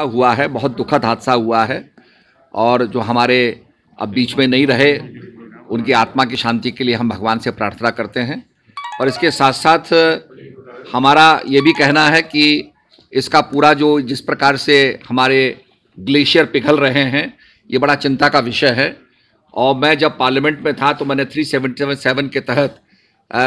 हुआ है, बहुत दुखद हादसा हुआ है और जो हमारे अब बीच में नहीं रहे उनकी आत्मा की शांति के लिए हम भगवान से प्रार्थना करते हैं। और इसके साथ साथ हमारा ये भी कहना है कि इसका पूरा जो जिस प्रकार से हमारे ग्लेशियर पिघल रहे हैं ये बड़ा चिंता का विषय है। और मैं जब पार्लियामेंट में था तो मैंने 377 के तहत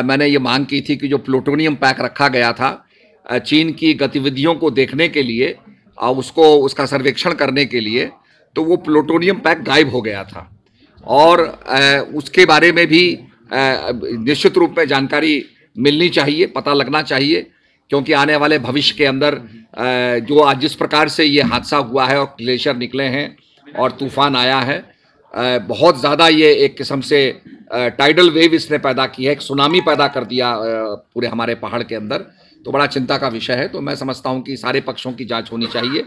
मैंने ये मांग की थी कि जो प्लूटोनियम पैक रखा गया था चीन की गतिविधियों को देखने के लिए उसका सर्वेक्षण करने के लिए, तो वो प्लूटोनियम पैक गायब हो गया था और उसके बारे में भी निश्चित रूप में जानकारी मिलनी चाहिए, पता लगना चाहिए, क्योंकि आने वाले भविष्य के अंदर जो आज जिस प्रकार से ये हादसा हुआ है और ग्लेशियर निकले हैं और तूफान आया है, बहुत ज़्यादा ये एक किस्म से टाइडल वेव इसने पैदा की है, एक सुनामी पैदा कर दिया पूरे हमारे पहाड़ के अंदर। तो बड़ा चिंता का विषय है। तो मैं समझता हूं कि सारे पक्षों की जांच होनी चाहिए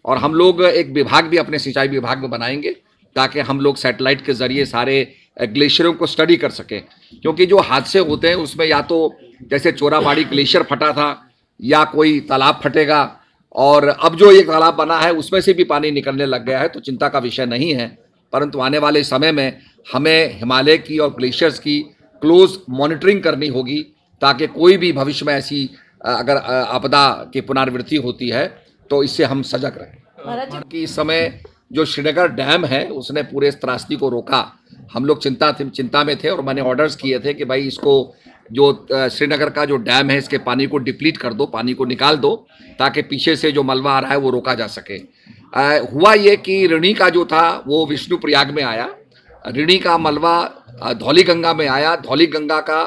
और हम लोग एक विभाग भी अपने सिंचाई विभाग में बनाएंगे ताकि हम लोग सैटेलाइट के जरिए सारे ग्लेशियरों को स्टडी कर सकें, क्योंकि जो हादसे होते हैं उसमें या तो जैसे चोराबाड़ी ग्लेशियर फटा था या कोई तालाब फटेगा, और अब जो एक तालाब बना है उसमें से भी पानी निकलने लग गया है, तो चिंता का विषय नहीं है। परंतु आने वाले समय में हमें हिमालय की और ग्लेशियर्स की क्लोज मॉनिटरिंग करनी होगी ताकि कोई भी भविष्य में ऐसी अगर आपदा की पुनरावृत्ति होती है तो इससे हम सजग रहें। कि इस समय जो श्रीनगर डैम है उसने पूरे इस त्रासदी को रोका। हम लोग चिंता में थे और मैंने ऑर्डर्स किए थे कि भाई इसको जो श्रीनगर का जो डैम है इसके पानी को डिप्लीट कर दो, पानी को निकाल दो ताकि पीछे से जो मलबा आ रहा है वो रोका जा सके। हुआ ये कि ऋणी का जो था वो विष्णुप्रयाग में आया, ऋणी का मलबा धौली गंगा में आया, धौली गंगा का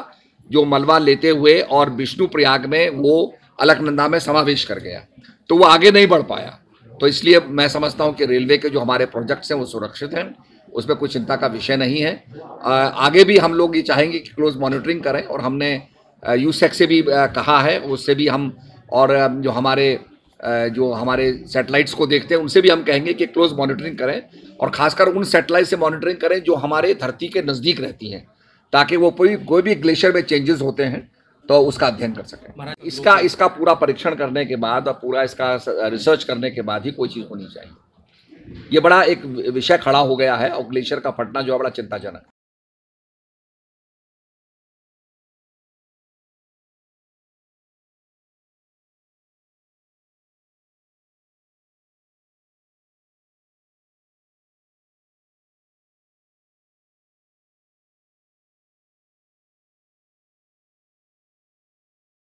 जो मलबा लेते हुए और विष्णुप्रयाग में वो अलकनंदा में समावेश कर गया, तो वो आगे नहीं बढ़ पाया। तो इसलिए मैं समझता हूं कि रेलवे के जो हमारे प्रोजेक्ट्स हैं वो सुरक्षित हैं, उसमें कोई चिंता का विषय नहीं है। आगे भी हम लोग ये चाहेंगे कि क्लोज मॉनिटरिंग करें और हमने यूसेक से भी कहा है, उससे भी हम और जो हमारे सैटेलाइट्स को देखते हैं उनसे भी हम कहेंगे कि क्लोज मॉनिटरिंग करें और खासकर उन सैटेलाइट से मॉनिटरिंग करें जो हमारे धरती के नज़दीक रहती हैं, ताकि वो कोई भी ग्लेशियर में चेंजेस होते हैं तो उसका अध्ययन कर सकें। इसका पूरा परीक्षण करने के बाद और पूरा इसका रिसर्च करने के बाद ही कोई चीज़ होनी चाहिए। ये बड़ा एक विषय खड़ा हो गया है और ग्लेशियर का फटना जो है बड़ा चिंताजनक है।